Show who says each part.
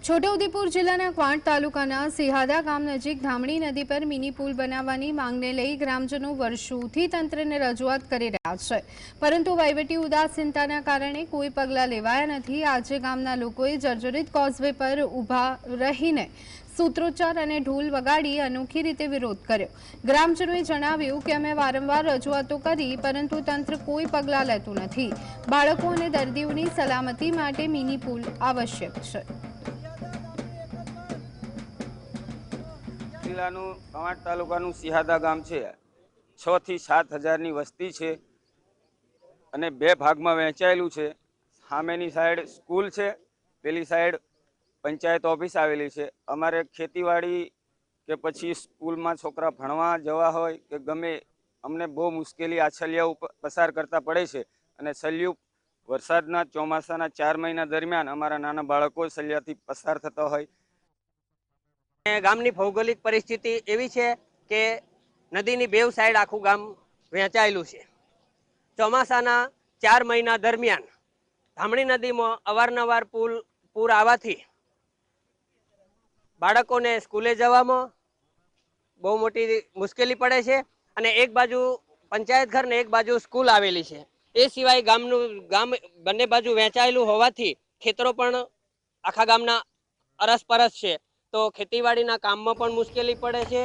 Speaker 1: છોટાઉદેપુર જિલ્લાના ક્વાંટ તાલુકાના સિહાદા ગામ નજીક ધામણી નદી પર મિની પુલ બનાવવાની માંગને લઈ ગ્રામજનો વર્ષોથી તંત્રને રજૂઆત કરી રહ્યા છે, પરંતુ વહીવટી ઉદાસીનતાના કારણે કોઈ પગલાં લેવાયા નથી। આજે ગામના લોકોએ જર્જરિત કોઝવે પર ઊભા રહીને સૂત્રોચ્ચાર અને ઢોલ વગાડી અનોખી રીતે વિરોધ કર્યો। ગ્રામજનોએ જણાવ્યું કે અમે વારંવાર રજૂઆતો કરી, પરંતુ તંત્ર કોઈ પગલાં લેતું નથી। બાળકો અને દર્દીઓની સલામતી માટે મિની પુલ આવશ્યક છે।
Speaker 2: જિલ્લાનું ક્વાંટ તાલુકાનું સિહાદા ગામ છે। 6 થી 7 હજારની વસ્તી છે અને બે ભાગમાં વહેંચાયેલું છે। સામેની સાઈડ સ્કૂલ છે, પેલી સાઈડ પંચાયત ઓફિસ આવેલી છે। અમારે ખેતીવાડી કે પછી સ્કૂલમાં છોકરા ભણવા જવા હોય કે ગમે, અમને બહુ મુશ્કેલી આ સલિયા ઉપર પસાર કરતા પડે છે અને સલિયું વરસાદના ચોમાસાના 4 મહિના દરમિયાન અમારા નાના બાળકો સલિયાથી પસાર થતા હોય।
Speaker 3: ગામની ભૌગોલિક પરિસ્થિતિ એવી છે કે નદીની બેવ સાઈડ આખું ગામ વહેંચાયેલું છે। ચોમાસાના 4 મહિના દરમિયાન ધામણી નદીમાં અવારનવાર પૂર આવવાથી બાળકોને સ્કૂલે જવામાં બહુ મોટી મુશ્કેલી પડે છે અને એક બાજુ પંચાયત ઘર ને એક બાજુ સ્કૂલ આવેલી છે। એ સિવાય ગામ બંને બાજુ વહેંચાયેલું હોવાથી ખેતરો પણ આખા ગામના અરસપરસ છે, તો ખેતીવાડીના કામમાં પણ મુશ્કેલી પડે છે।